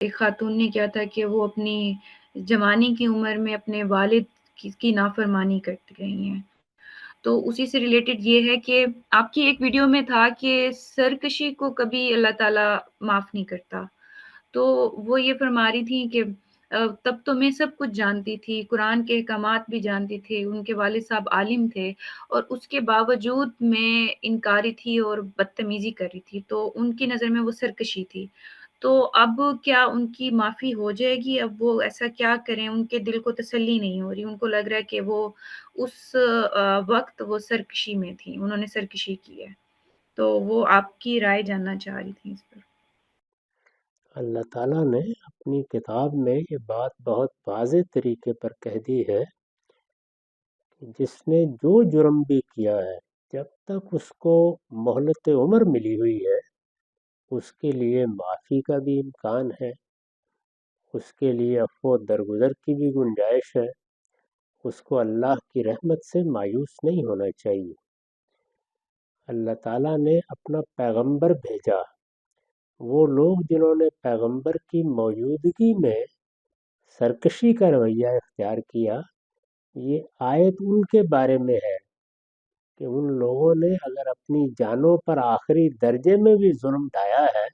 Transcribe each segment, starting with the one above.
ایک خاتون نے کیا تھا کہ وہ اپنی جوانی کی عمر میں اپنے والد کی نافرمانی کرتی رہی ہیں۔ تو اسی سے ریلیٹڈ یہ ہے کہ آپ کی ایک ویڈیو میں تھا کہ سرکشی کو کبھی اللہ تعالیٰ معاف نہیں کرتا۔ تو وہ یہ فرما رہی تھیں کہ تب تو میں سب کچھ جانتی تھی، قرآن کے احکامات بھی جانتی تھی، ان کے والد صاحب عالم تھے اور اس کے باوجود میں انکاری تھی اور بدتمیزی کر رہی تھی، تو ان کی نظر میں وہ سرکشی تھی۔ تو اب کیا ان کی معافی ہو جائے گی؟ اب وہ ایسا کیا کریں؟ ان کے دل کو تسلی نہیں ہو رہی، ان کو لگ رہا ہے کہ وہ اس وقت وہ سرکشی میں تھیں، انہوں نے سرکشی کی ہے۔ تو وہ آپ کی رائے جاننا چاہ رہی تھیں اس پر۔ اللہ تعالیٰ نے اپنی کتاب میں یہ بات بہت واضح طریقے پر کہہ دی ہے کہ جس نے جو جرم بھی کیا ہے، جب تک اس کو مہلت عمر ملی ہوئی ہے، اس کے لیے معافی کا بھی امکان ہے، اس کے لیے عفو و درگزر کی بھی گنجائش ہے، اس کو اللہ کی رحمت سے مایوس نہیں ہونا چاہیے۔ اللہ تعالیٰ نے اپنا پیغمبر بھیجا، وہ لوگ جنہوں نے پیغمبر کی موجودگی میں سرکشی کا رویہ اختیار کیا، یہ آیت ان کے بارے میں ہے کہ ان لوگوں نے اگر اپنی جانوں پر آخری درجے میں بھی ظلم ڈھایا ہے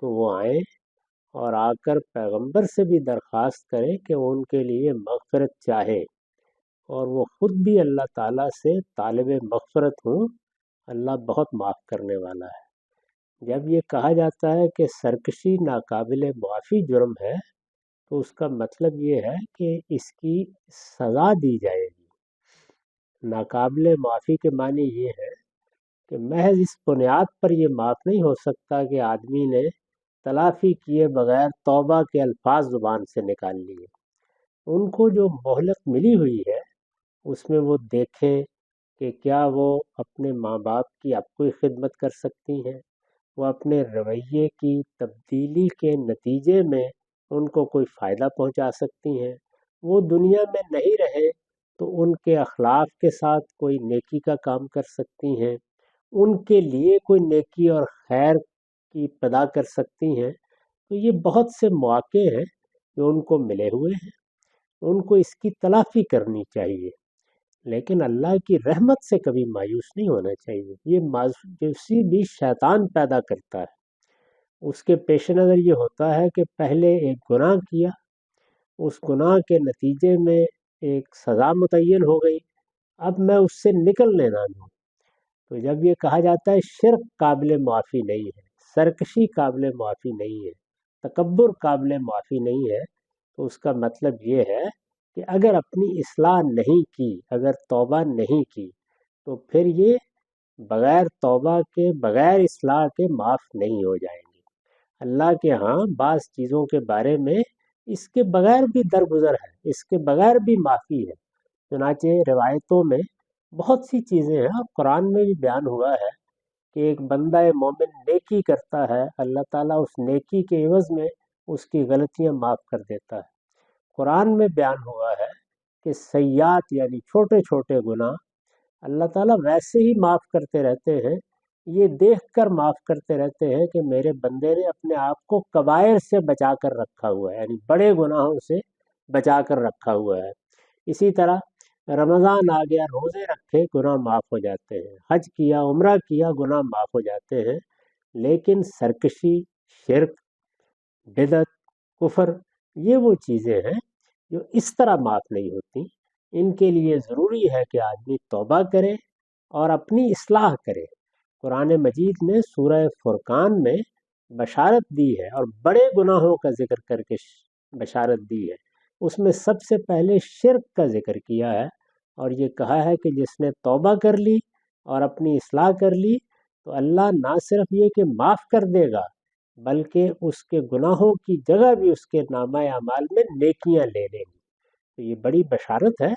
تو وہ آئیں اور آ کر پیغمبر سے بھی درخواست کریں کہ وہ ان کے لیے مغفرت چاہے، اور وہ خود بھی اللہ تعالیٰ سے طالب مغفرت ہوں۔ اللہ بہت معاف کرنے والا ہے۔ جب یہ کہا جاتا ہے کہ سرکشی ناقابل معافی جرم ہے، تو اس کا مطلب یہ ہے کہ اس کی سزا دی جائے گی۔ ناقابل معافی کے معنی یہ ہے کہ محض اس بنیاد پر یہ معاف نہیں ہو سکتا کہ آدمی نے تلافی کیے بغیر توبہ کے الفاظ زبان سے نکال لیے۔ ان کو جو مہلت ملی ہوئی ہے، اس میں وہ دیکھیں کہ کیا وہ اپنے ماں باپ کی اب کوئی خدمت کر سکتی ہیں، وہ اپنے رویے کی تبدیلی کے نتیجے میں ان کو کوئی فائدہ پہنچا سکتی ہیں، وہ دنیا میں نہیں رہے تو ان کے اخلاق کے ساتھ کوئی نیکی کا کام کر سکتی ہیں، ان کے لیے کوئی نیکی اور خیر کی پدا کر سکتی ہیں۔ تو یہ بہت سے مواقع ہیں جو ان کو ملے ہوئے ہیں، ان کو اس کی تلافی کرنی چاہیے، لیکن اللہ کی رحمت سے کبھی مایوس نہیں ہونا چاہیے۔ یہ مایوسی بھی شیطان پیدا کرتا ہے۔ اس کے پیش نظر یہ ہوتا ہے کہ پہلے ایک گناہ کیا، اس گناہ کے نتیجے میں ایک سزا متعین ہو گئی، اب میں اس سے نکل لینا دوں۔ تو جب یہ کہا جاتا ہے شرک قابل معافی نہیں ہے، سرکشی قابل معافی نہیں ہے، تکبر قابل معافی نہیں ہے، تو اس کا مطلب یہ ہے کہ اگر اپنی اصلاح نہیں کی، اگر توبہ نہیں کی، تو پھر یہ بغیر توبہ کے، بغیر اصلاح کے معاف نہیں ہو جائیں گے۔ اللہ کے ہاں بعض چیزوں کے بارے میں اس کے بغیر بھی درگزر ہے، اس کے بغیر بھی معافی ہے۔ چنانچہ روایتوں میں بہت سی چیزیں ہیں، اور قرآن میں بھی بیان ہوا ہے کہ ایک بندہ مومن نیکی کرتا ہے، اللہ تعالیٰ اس نیکی کے عوض میں اس کی غلطیاں معاف کر دیتا ہے۔ قرآن میں بیان ہوا ہے کہ سیئات یعنی چھوٹے چھوٹے گناہ اللہ تعالیٰ ویسے ہی معاف کرتے رہتے ہیں، یہ دیکھ کر معاف کرتے رہتے ہیں کہ میرے بندے نے اپنے آپ کو کبائر سے بچا کر رکھا ہوا ہے، یعنی بڑے گناہوں سے بچا کر رکھا ہوا ہے۔ اسی طرح رمضان آ گیا، روزے رکھے، گناہ معاف ہو جاتے ہیں، حج کیا، عمرہ کیا، گناہ معاف ہو جاتے ہیں۔ لیکن سرکشی، شرک، بدعت، کفر، یہ وہ چیزیں ہیں جو اس طرح معاف نہیں ہوتی۔ ان کے لیے ضروری ہے کہ آدمی توبہ کرے اور اپنی اصلاح کرے۔ قرآن مجید نے سورہ فرقان میں بشارت دی ہے، اور بڑے گناہوں کا ذکر کر کے بشارت دی ہے۔ اس میں سب سے پہلے شرک کا ذکر کیا ہے، اور یہ کہا ہے کہ جس نے توبہ کر لی اور اپنی اصلاح کر لی تو اللہ نہ صرف یہ کہ معاف کر دے گا، بلکہ اس کے گناہوں کی جگہ بھی اس کے نامہ اعمال میں نیکیاں لے لیں گی۔ تو یہ بڑی بشارت ہے،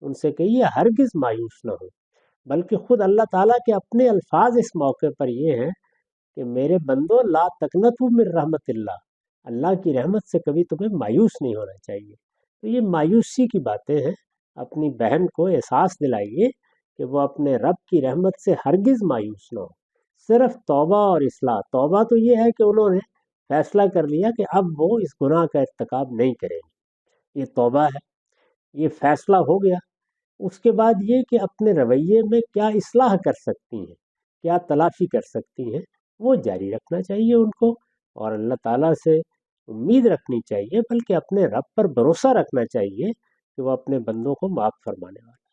ان سے کہیے ہرگز مایوس نہ ہو، بلکہ خود اللہ تعالیٰ کے اپنے الفاظ اس موقع پر یہ ہیں کہ میرے بندو لا تقنطوا من رحمت اللہ، اللہ کی رحمت سے کبھی تمہیں مایوس نہیں ہونا چاہیے۔ تو یہ مایوسی کی باتیں ہیں، اپنی بہن کو احساس دلائیے کہ وہ اپنے رب کی رحمت سے ہرگز مایوس نہ ہو، صرف توبہ اور اصلاح۔ توبہ تو یہ ہے کہ انہوں نے فیصلہ کر لیا کہ اب وہ اس گناہ کا ارتکاب نہیں کریں گے، یہ توبہ ہے، یہ فیصلہ ہو گیا۔ اس کے بعد یہ کہ اپنے رویے میں کیا اصلاح کر سکتی ہیں، کیا تلافی کر سکتی ہیں، وہ جاری رکھنا چاہیے ان کو، اور اللہ تعالیٰ سے امید رکھنی چاہیے، بلکہ اپنے رب پر بھروسہ رکھنا چاہیے کہ وہ اپنے بندوں کو معاف فرمانے والا۔